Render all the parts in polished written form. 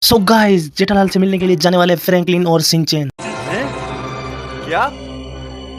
So guys, Jethalal से मिलने के लिए जाने वाले फ्रैंकलिन और सिंचैन। हैं? क्या?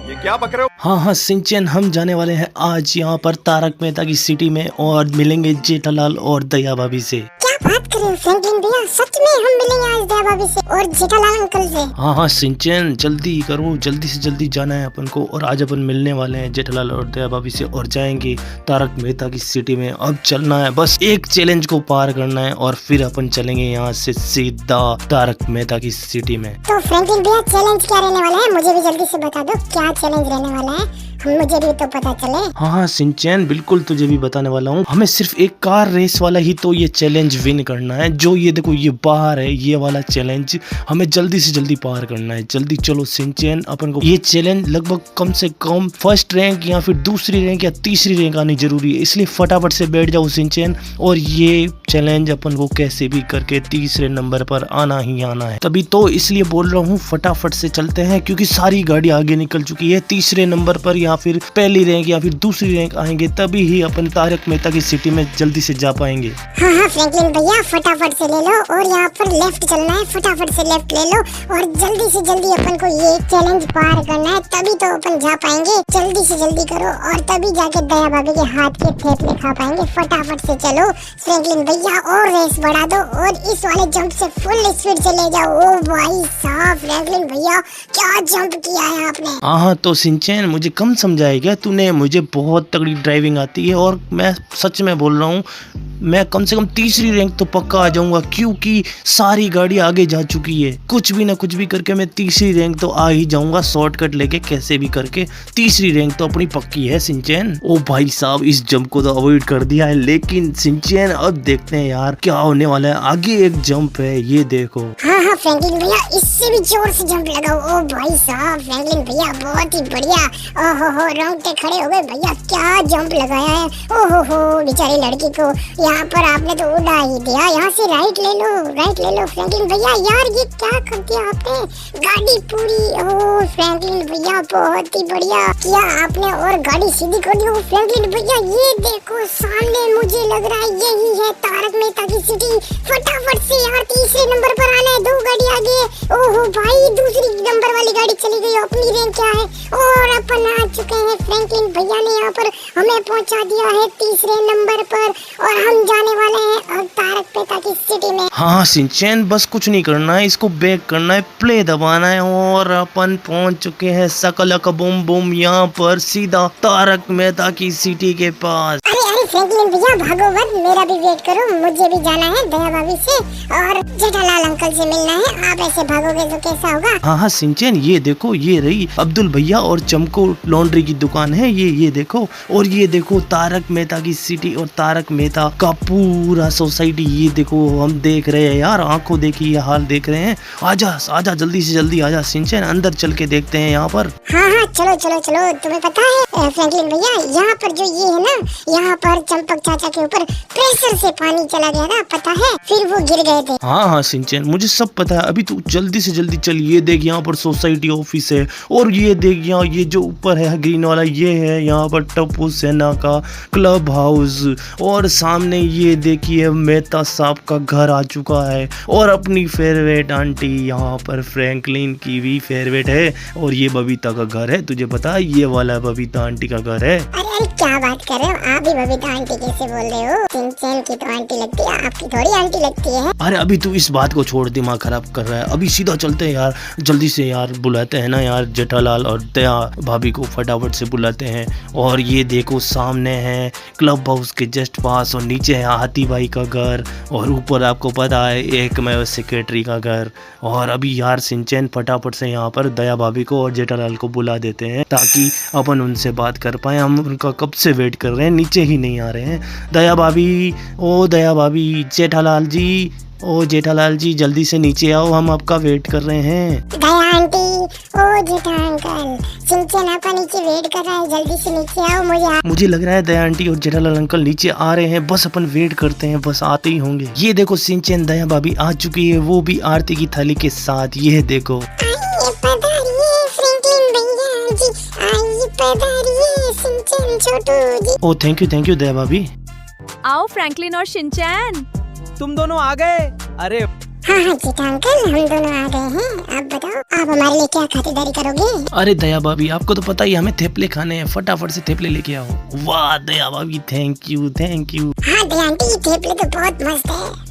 ये क्या बक रहे हो? हाँ, सिंचैन, हम जाने वाले हैं आज यहाँ पर तारक मेहता की सिटी में और मिलेंगे जेठालाल और दया भाभी से। क्या बात कर रहे हो फ्रैंकलिन भैया, सच में हम मिलेंगे आज दया भाभी से और जेठालाल अंकल से। हाँ सिंचैन, जल्दी करो, जल्दी से जल्दी जाना है अपन को। और आज अपन मिलने वाले हैं जेठालाल और दया भाभी से और जाएंगे तारक मेहता की सिटी में। अब चलना है, बस एक चैलेंज को पार करना है और फिर अपन चलेंगे यहाँ से सीधा तारक मेहता की सिटी में। तो फ्रैंकलिन भैया, चैलेंज क्या रहने वाला है, मुझे भी जल्दी से बता दो क्या चैलेंज रहने वाला है, मुझे भी तो पता चले। हाँ सिंचैन, बिल्कुल तुझे भी बताने वाला हूँ। हमें सिर्फ एक कार रेस वाला ही तो ये चैलेंज विन करना है। जो ये देखो, ये बाहर है, ये वाला चैलेंज हमें जल्दी से जल्दी पार करना है। जल्दी चलो सिंचैन, अपन को ये चैलेंज लगभग कम से कम फर्स्ट रैंक या फिर दूसरी रैंक या तीसरी रैंक आनी जरूरी है। इसलिए फटाफट से बैठ जाओ सिंचैन, और ये चैलेंज अपन को कैसे भी करके तीसरे नंबर पर आना ही आना है। तभी तो इसलिए बोल रहा हूँ, फटाफट से चलते हैं, क्योंकि सारी गाड़ी आगे निकल चुकी है। तीसरे नंबर पर या फिर पहली रैंक या फिर दूसरी रैंक आएंगे, तभी ही अपन तारक मेहता की सिटी में जल्दी से जा पाएंगे। हाँ फ्रैंकलिन भैया, फटाफट से ले लो और यहाँ पर लेफ्ट चलना है, फटाफट से लेफ्ट ले लो और जल्दी से जल्दी अपन को ये चैलेंज पार करना है, तभी तो अपन जा पाएंगे। जल्दी से जल्दी करो और तभी जाके दया भाभी के हाथ के थेपले खा पाएंगे। फटाफट से चलो फ्रैंकलिन भैया, और रेस बढ़ा दो और इस वाले जंप से फुल स्पीड से ले जाओ। ओ भाई साहब फ्रैंकलिन भैया, क्या जंप किया है आपने। हाँ तो सिंचैन, मुझे कम समझाया गया तूने, मुझे बहुत तगड़ी ड्राइविंग आती है और मैं सच में बोल रहा हूँ, मैं कम से कम तीसरी रैंक तो पक्का आ जाऊंगा, क्योंकि सारी गाड़ी आगे जा चुकी है। कुछ भी ना कुछ भी करके मैं तीसरी रैंक तो आ ही जाऊंगा, शॉर्टकट लेके कैसे भी करके तीसरी रैंक तो अपनी पक्की है सिंचैन। ओ भाई साहब, इस जंप को तो अवॉइड कर दिया है, लेकिन सिंचैन अब देखते हैं यार क्या होने वाला है। आगे एक जंप है, ये देखो। हाँ फ्रैंकलिन भैया, इससे भी जोर से जंप लगाओ। ओ भाई साहब फ्रैंकलिन भैया, बहुत ही बढ़िया। ओहो, रोंगटे खड़े हो गए भैया, क्या जंप लगाया है। ओहो, बेचारी लड़की को यहाँ पर आपने तो उड़ा ही दिया। यहाँ से राइट ले लो, राइट ले लो फ्रैंकलिन भैया। यार ये क्या कर दिया आपने, गाड़ी पूरी। ओह फ्रैंकलिन भैया, बहुत ही बढ़िया किया आपने और गाड़ी सीधी कर दी। फ्रैंकलिन भैया, ये देखो सामने, मुझे लग रहा है यही है तारक मेहता की सिटी। फटाफट से यार तीसरे नंबर पर आना है, 2 गाड़ी आगे। ओहो भाई, दूसरी नंबर वाली गाड़ी चली गई। अपनी रैंक क्या है और अपन आ चुके हैं। फ्रैंकलिन भैया ने यहाँ पर हमें पहुँचा दिया है तीसरे नंबर पर और हम जाने वाले हैं अब तारक मेहता की सिटी में। हाँ सिंचैन, बस कुछ नहीं करना है, इसको बैक करना है, प्ले दबाना है और अपन पहुंच चुके हैं सकलक बूम बूम, यहाँ पर सीधा तारक मेहता की सिटी के पास। अरे फ्रैंकलिन भैया, भागो मत, मेरा भी वेट करो, मुझे भी जाना है दया भाभी से और जेठालाल अंकल से मिलना है। आप ऐसे भागोगे तो कैसा होगा। हाँ सिंचैन, ये देखो, ये रही अब्दुल भैया और चमको लॉन्ड्री की दुकान है, ये देखो। और ये देखो तारक मेहता की सिटी और तारक मेहता का पूरा सोसाइटी, ये देखो हम देख रहे हैं यार, आंखों देखी ये हाल देख रहे हैं। आजा आजा, जल्दी से जल्दी आजा सिंचैन, अंदर चल के देखते हैं यहाँ पर। हाँ चलो चलो चलो। तुम्हें पता है फ्रैंकलिन भैया, यहाँ पर जो ये है ना, यहाँ पर चंपक चाचा के ऊपर प्रेशर से पानी चला गया था, पता है, फिर वो गिर गए थे। हाँ सिंचैन, मुझे सब पता है। अभी तू जल्दी से जल्दी चल। ये देख, यहाँ पर सोसाइटी ऑफिस है और ये देख, यहाँ ये जो ऊपर है ग्रीन वाला, ये है यहाँ पर टप्पू सेना का क्लब हाउस। और सामने ये देखिए मेहता साहब का घर आ चुका है और अपनी फेवरेट आंटी यहाँ पर फ्रैंकलिन की भी फेवरेट है। और ये बबीता का घर है, तुझे पता है, ये वाला बबीता आंटी का घर है। अरे क्या बात कर रहे हो आप भी, बबीता आंटी कैसे बोल रहे हो। सिंचैन की तो आंटी लगती है, आपकी थोड़ी आंटी लगती है। अरे अभी तू इस बात को छोड़, दिमाग खराब कर रहा है। अभी सीधा चलते हैं यार, जल्दी से यार, बुलाते हैं ना यार जेठालाल और दया भाभी को, फटाफट से बुलाते हैं। और ये देखो सामने है क्लब हाउस के जस्ट पास, और नीचे है हाथी भाई का घर, और ऊपर आपको पता है एक मैं सेक्रेटरी का घर। और अभी यार सिंचैन, फटाफट से यहाँ पर दया भाभी को और जेठालाल को बुला देते हैं, ताकि अपन उनसे बात कर पाए। हम उनका कब से वेट कर रहे हैं, नीचे ही नहीं आ रहे हैं। दया भाभी, ओ दया भाभी, जेठालाल जी, ओ जेठालाल जी, जल्दी से नीचे आओ, हम आपका वेट कर रहे हैं। दया आंटी, ओ जेठा अंकल, सिंचैन आपका नीचे वेट कर रहा है, जल्दी से नीचे आओ। मुझे लग रहा है दया आंटी और जेठालाल अंकल नीचे आ रहे हैं, बस अपन वेट करते हैं, बस आते ही होंगे। ये देखो सिंचैन, दया भाभी आ चुकी है, वो भी आरती की थाली के साथ। ये देखो, आइए पधारिए फ्रैंकलिन भैया जी, आइए पधारिए Shinchan Chhotu ji. Oh thank you Daya भाभी। आओ फ्रैंकलिन और शिनचैन। तुम दोनों आ गए। अरे हाँ हाँ जीता अंकल, हम दोनों आ गए हैं। आप बताओ, आप हमारे लिए क्या खातिरदारी करोगे? अरे दया भाभी, आपको तो पता ही हमें थेपले खाने हैं, फटाफट से थेपले लेके आओ। वाह दया भाभी, थैंक यू थैंक यू। हाँ दया आंटी, थेपले तो बहुत मस्त है।